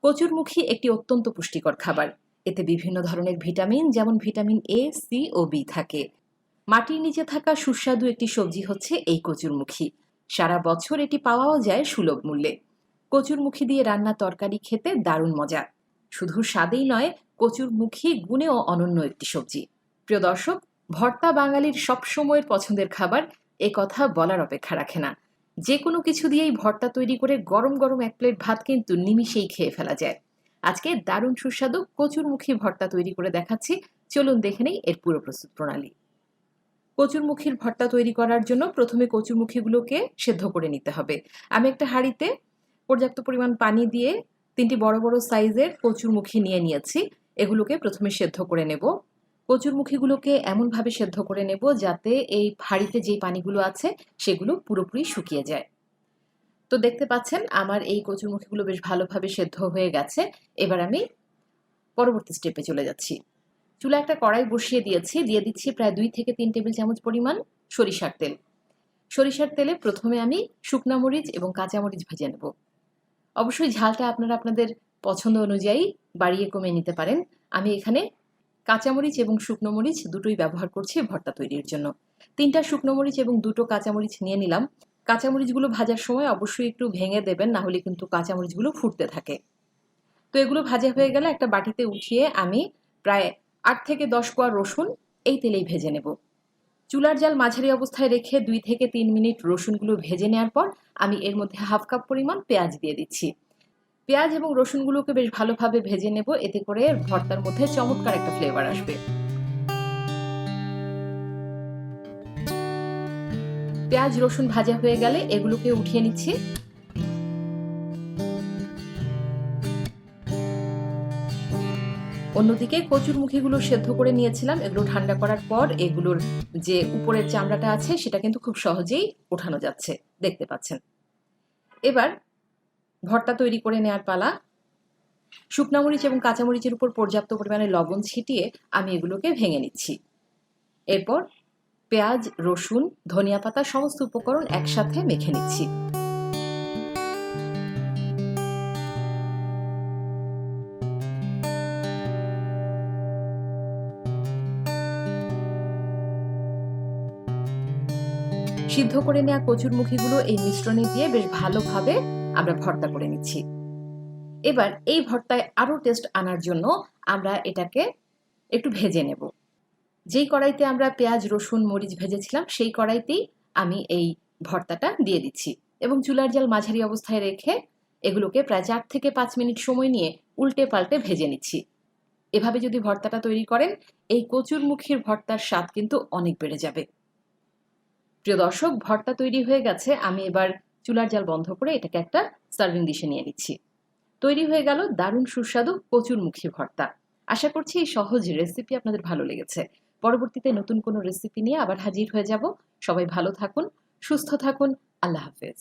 কচুরমুখী একটি অত্যন্ত পুষ্টিকর খাবার। এতে বিভিন্ন ধরনের ভিটামিন যেমন ভিটামিন এ, সি ও বি থাকে। মাটির নিচে থাকা সুস্বাদু একটি সবজি হচ্ছে এই কচুরমুখী। সারা বছর এটি পাওয়াও যায় সুলভ মূল্যে। কচুরমুখী দিয়ে রান্না তরকারি খেতে দারুণ মজা। শুধু স্বাদেই নয়, কচুরমুখী গুণেও অনন্য একটি সবজি। প্রিয় দর্শক, ভর্তা বাঙালির সবসময়ের পছন্দের খাবার, এ কথা বলার অপেক্ষা রাখে না। যে কোনো কিছু দিয়েই ভর্তা তৈরি করে গরম গরম এক প্লেট ভাত কিন্তু নিমিষেই খেয়ে ফেলা যায়। আজকে দারুণ সুস্বাদু কচুরমুখী ভর্তা তৈরি করে দেখাচ্ছি। চলুন দেখে নেই এর পুরো প্রস্তুত প্রণালী। কচুরমুখীর ভর্তা তৈরি করার জন্য প্রথমে কচুরমুখীগুলোকে সেদ্ধ করে নিতে হবে। আমি একটা হাঁড়িতে পর্যাপ্ত পরিমাণ পানি দিয়ে 3টি বড় বড় সাইজের কচুরমুখী নিয়ে নিয়েছি। এগুলোকে প্রথমে সেদ্ধ করে নেব। কচুরমুখীগুলোকে এমনভাবে সেদ্ধ করে নেব যাতে এই হাঁড়িতে যে পানিগুলো আছে সেগুলো পুরোপুরি শুকিয়ে যায়। তো দেখতে পাচ্ছেন আমার এই কচুরমুখীগুলো বেশ ভালোভাবে সেদ্ধ হয়ে গেছে। এবার আমি পরবর্তী স্টেপে চলে যাচ্ছি। চুলা একটা কড়াই বসিয়ে দিয়েছি, দিয়ে দিচ্ছি প্রায় 2 থেকে 3 টেবিল চামচ পরিমাণ সরিষার তেল। সরিষার তেলে প্রথমে আমি শুকনা মরিচ এবং কাঁচামরিচ ভেজে নেব। অবশ্যই ঝালটা আপনারা আপনাদের পছন্দ অনুযায়ী বাড়িয়ে কমিয়ে নিতে পারেন। আমি এখানে কাঁচামরিচ এবং শুকনো মরিচ দুটোই ব্যবহার করছি ভর্তা তৈরির জন্য। 3টা শুকনো মরিচ এবং 2টো কাঁচামরিচ নিয়ে নিলাম। কাঁচামরিচগুলো ভাজার সময় অবশ্যই একটু ভেঙে দেবেন, না হলে কিন্তু কাঁচামরিচগুলো ফুটতে থাকে। তো এগুলো ভাজা হয়ে গেলে একটা বাটিতে উঠিয়ে আমি প্রায় 8 থেকে 10 কোয়া রসুন এই তেলেই ভেজে নেব। চুলার জাল মাঝারি অবস্থায় রেখে 2 থেকে 3 মিনিট রসুনগুলো ভেজে নেওয়ার পর আমি এর মধ্যে হাফ কাপ পরিমাণ পেঁয়াজ দিয়ে দিচ্ছি। পেঁয়াজ এবং রসুনগুলোকে বেশ ভালোভাবে ভেজে নেব, এতে করে ভর্তার মধ্যে চমৎকার একটা ফ্লেভার আসবে। পেঁয়াজ রসুন ভাজা হয়ে গেলে এগুলোকে উঠিয়ে নিচ্ছি। অন্যদিকে কচুরমুখীগুলো সেদ্ধ করে নিয়েছিলাম, এগুলো ঠান্ডা করার পর এগুলোর যে উপরের চামড়াটা আছে সেটা কিন্তু খুব সহজেই ওঠানো যাচ্ছে, দেখতে পাচ্ছেন। এবার ভর্তা তৈরি করে নেওয়ার পালা। শুকনা মরিচ এবং কাঁচামরিচের উপর পর্যাপ্ত পরিমাণে লবণ ছিটিয়ে আমি এগুলোকে ভেঙে নিচ্ছি। এরপর পেঁয়াজ, রসুন, ধনিয়া পাতা সমস্ত উপকরণ একসাথে মেখে নিচ্ছি। সিদ্ধ করে নেওয়া কচুরমুখীগুলো এই মিশ্রণে দিয়ে বেশ ভালোভাবে আমরা ভর্তা করে নিচ্ছি। এবার এই ভর্তায় আরো টেস্ট আনার জন্য আমরা এটাকে একটু ভেজে নেব। যেই কড়াইতে আমরা পেঁয়াজ, রসুন, মরিচ ভেজেছিলাম সেই কড়াইতেই আমি এই ভর্তাটা দিয়ে দিচ্ছি এবং চুলার জাল মাঝারি অবস্থায় রেখে এগুলোকে প্রায় 4 থেকে 5 মিনিট সময় নিয়ে উল্টে পাল্টে ভেজে নিচ্ছি। এভাবে যদি ভর্তাটা তৈরি করেন, এই কচুরমুখীর ভর্তার স্বাদ কিন্তু অনেক বেড়ে যাবে। প্রিয় দর্শক, ভর্তা তৈরি হয়ে গেছে। আমি এবার চুলার জাল বন্ধ করে এটাকে একটা সার্ভিং ডিশে নিয়ে নিচ্ছি। তৈরি হয়ে গেল দারুণ সুস্বাদু কচুরমুখী ভর্তা। আশা করছি এই সহজ রেসিপি আপনাদের ভালো লেগেছে। পরবর্তীতে নতুন কোনো রেসিপি নিয়ে আবার হাজির হয়ে যাব। সবাই ভালো থাকুন, সুস্থ থাকুন। আল্লাহ হাফেজ।